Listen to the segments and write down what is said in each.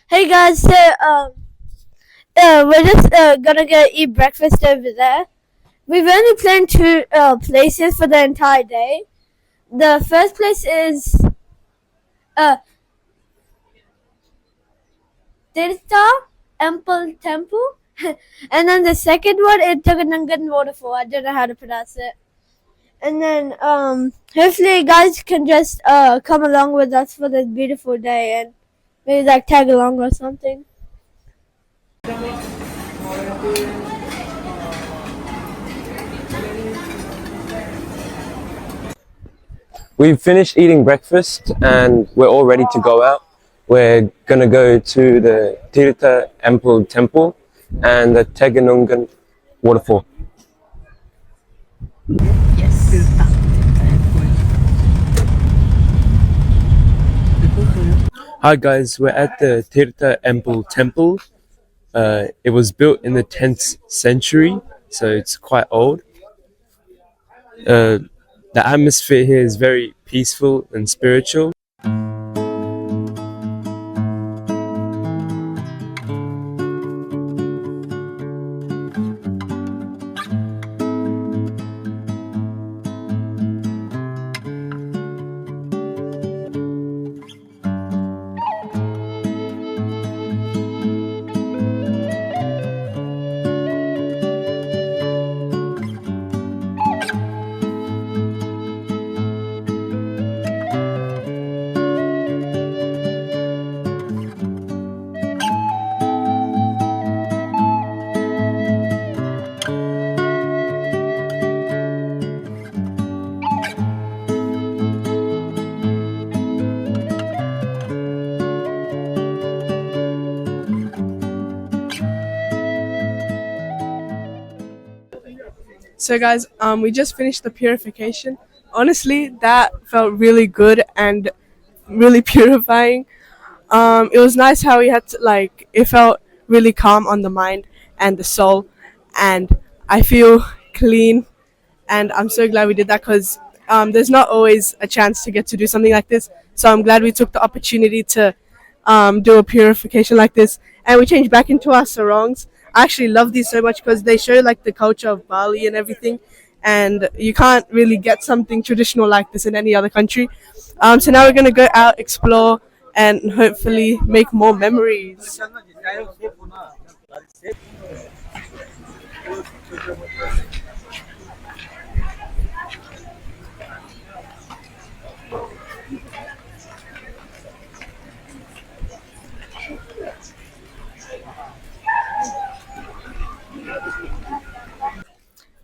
Hey guys, we're just gonna go eat breakfast over there. We've only planned two places for the entire day. The first place is uh, Tirta Empul Temple, and then the second one is Tegenungan Waterfall. I don't know how to pronounce it. And then hopefully you guys can just come along with us for this beautiful day and maybe like tag along or something. We've finished eating breakfast and we're all ready to go out. We're gonna go to the Tirta Empul temple and the Tegenungan Waterfall. Hi guys, we're at the Tirta Empul temple. It was built in the 10th century, so it's quite old. The atmosphere here is very peaceful and spiritual. So guys, we just finished the purification. Honestly, that felt really good and really purifying. It was nice how we had to, it felt really calm on the mind and the soul, and I feel clean, and I'm so glad we did that because there's not always a chance to get to do something like this. So I'm glad we took the opportunity to do a purification like this, and we changed back into our sarongs. I actually love these so much because they show like the culture of Bali and everything, and you can't really get something traditional like this in any other country. So now we're gonna go out, explore, and hopefully make more memories.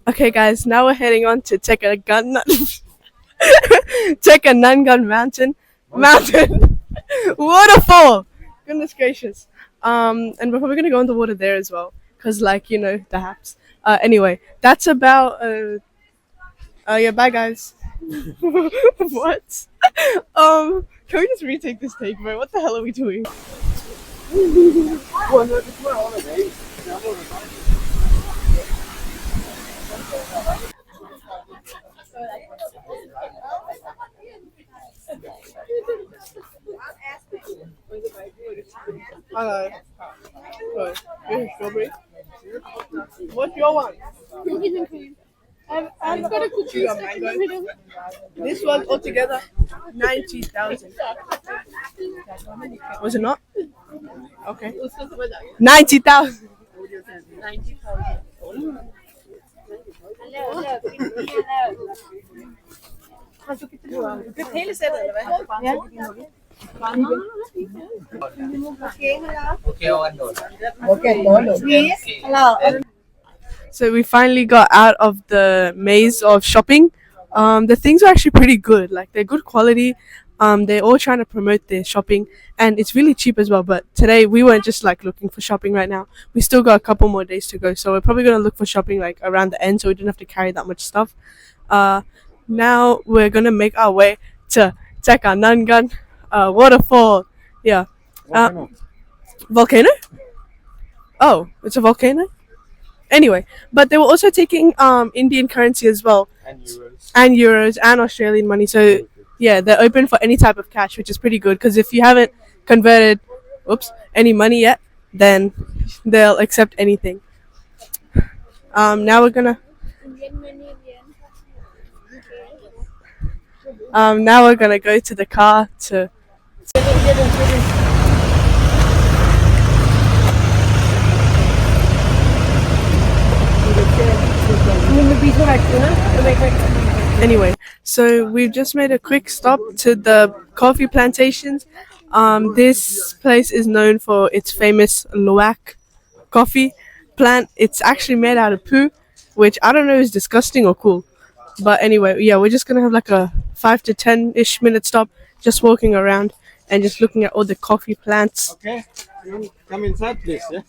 Okay, guys, now we're heading on to Tegenungan Mountain waterfall. Goodness gracious! And we're probably gonna go in the water there as well, cause the haps. Anyway, that's about. Yeah, bye guys. What? Can we just retake this take, bro? What the hell are we doing? Hello. Here's strawberry. What's your one? Cookies and cream. I've got a cookie. You got mango. This was altogether 90,000. Was it not? Okay. 90,000. So we finally got out of the maze of shopping. The things are actually pretty good. Like they're good quality. They're all trying to promote their shopping, and it's really cheap as well. But today we weren't just like looking for shopping right now. We still got a couple more days to go, so we're probably gonna look for shopping like around the end, so we didn't have to carry that much stuff. Now we're gonna make our way to Tegenungan waterfall. Yeah. Volcano? Oh, it's a volcano? Anyway, but they were also taking Indian currency as well, and euros and Australian money. So yeah, they're open for any type of cash, which is pretty good because if you haven't converted any money yet, then they'll accept anything. Now we're gonna go to the car to. Anyway, so we've just made a quick stop to the coffee plantations. This place is known for its famous Luwak coffee plant. It's actually made out of poo, which I don't know is disgusting or cool. But anyway, yeah, we're just gonna have like a 5 to 10-ish minute stop, just walking around and just looking at all the coffee plants. Okay, you come inside, please. Yeah.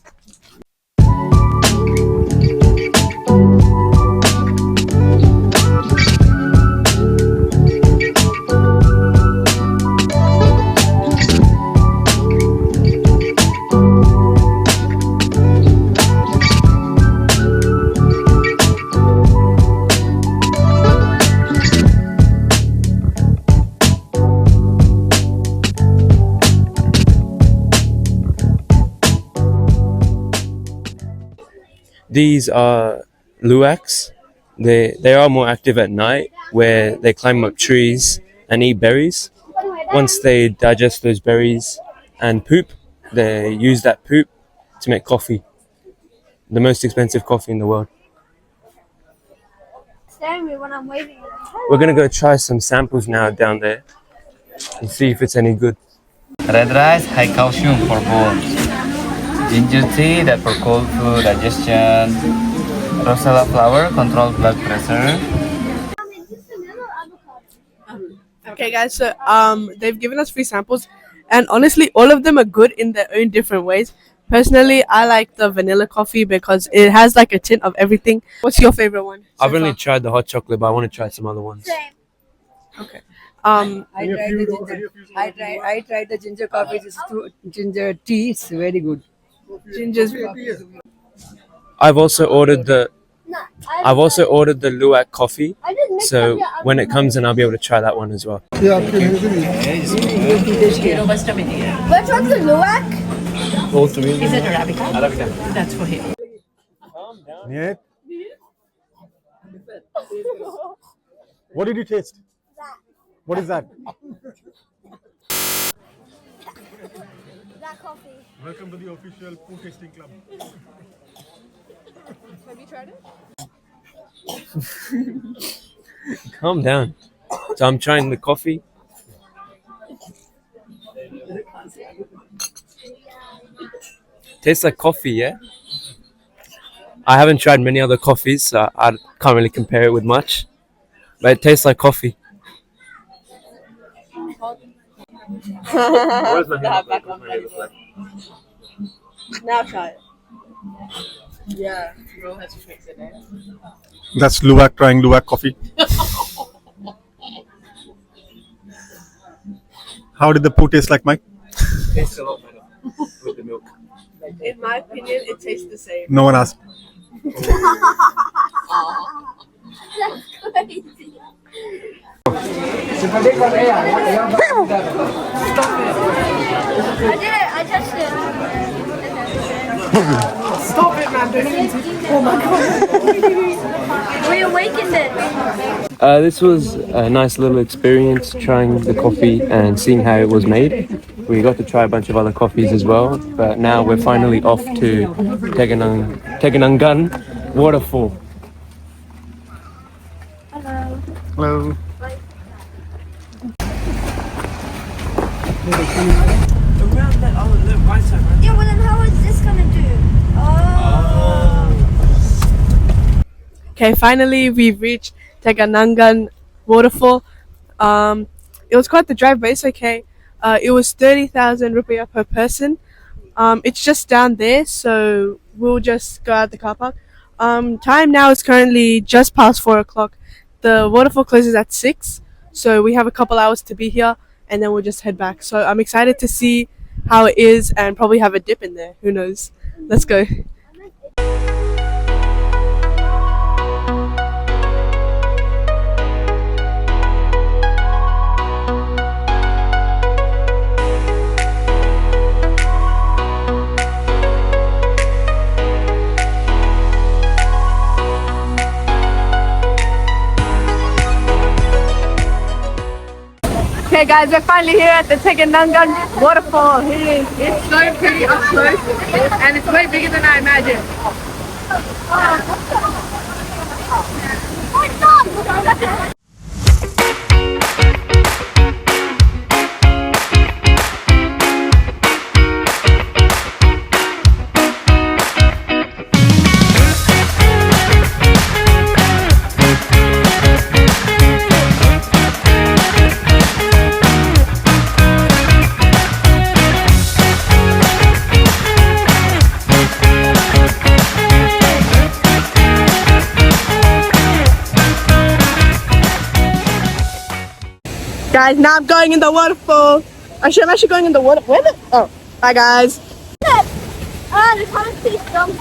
These are Luwaks. They are more active at night, where they climb up trees and eat berries. Once they digest those berries and poop, they use that poop to make coffee. The most expensive coffee in the world. Staring at me when I'm waving. We're gonna go try some samples now down there and see if it's any good. Red rice, high calcium for bones. Ginger tea, that for cold food digestion. Rosella flower, control blood pressure. Okay, guys, so they've given us free samples, and honestly, all of them are good in their own different ways. Personally, I like the vanilla coffee because it has like a tint of everything. What's your favorite one? I've only tried the hot chocolate, but I want to try some other ones. Okay. I tried the ginger coffee. Ginger tea. It's very good. Ginger's. I've also ordered the Luwak coffee, so when it comes in, I'll be able to try that one as well. Which one's the Luwak? All three. Is it Arabica? Arabica. That's for him. Yeah. What did you taste? What is that? That coffee. Welcome to the official food tasting club. Have you tried it? Calm down. So I'm trying the coffee. Tastes like coffee, yeah? I haven't tried many other coffees, so I can't really compare it with much. But it tastes like coffee. Now try it. Yeah, Ro has fixed it. That's Luwak trying Luwak coffee. How did the poo taste like, Mike? Tastes a lot better with the milk. In my opinion, it tastes the same. No one asked. That's crazy. I did it. I touched it. Stop it, man! Don't even oh my god! We awakened it. This was a nice little experience trying the coffee and seeing how it was made. We got to try a bunch of other coffees as well, but now we're finally off to Tegenungan Waterfall. Hello. Hello. Yeah, well then how is this gonna do? Oh. Okay, finally we've reached Tegenungan Waterfall. It was quite the drive, but it's okay. It was 30,000 rupiah per person. It's just down there, so we'll just go out the car park. Time now is currently just past 4 o'clock. The waterfall closes at 6, so we have a couple hours to be here, and then we'll just head back. So I'm excited to see how it is and probably have a dip in there. Who knows? Let's go. Alright guys, we're finally here at the Tegenungan Waterfall. Here it is. It's so pretty up close and it's way bigger than I imagined. Guys, now I'm going in the waterfall. I'm actually going in the water. Where the? Oh, bye guys. The concrete jump.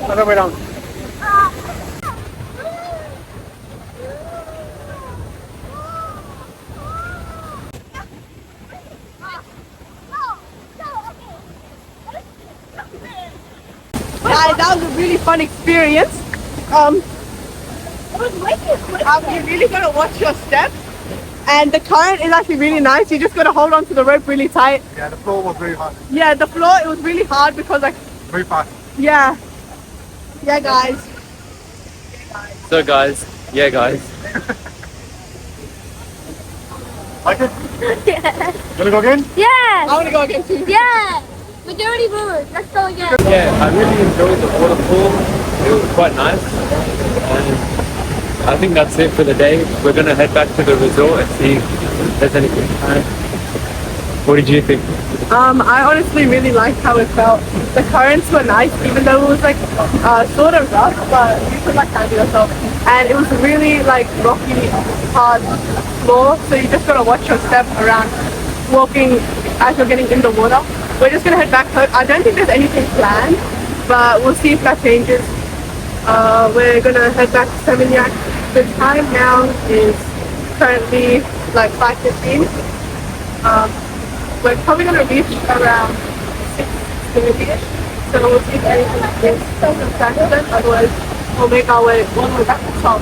Other way down. Guys, that was a really fun experience. You're really gonna watch your step, and the current is actually really nice. You just gotta hold on to the rope really tight. Yeah, the floor was very hard. Yeah, the floor it was really hard because like Very fast. yeah, guys. So guys, yeah guys. Like it? Wanna go again? Yeah. I wanna go again too. Yeah. Majority vote. Let's go again. Yeah, I really enjoyed the waterfall. It was quite nice. And I think that's it for the day. We're gonna head back to the resort and see if there's anything planned. What did you think? I honestly really liked how it felt. The currents were nice, even though it was like sort of rough, but you could like handle yourself. And it was really like rocky, hard floor, so you just gotta watch your step around walking as you're getting in the water. We're just gonna head back home. I don't think there's anything planned, but we'll see if that changes. We're gonna head back to Seminyak. The time now is currently like 5:15. We're probably gonna reach around 6:30ish. So we'll see if anything is faster. Otherwise, we'll make our way all the way back to Seoul.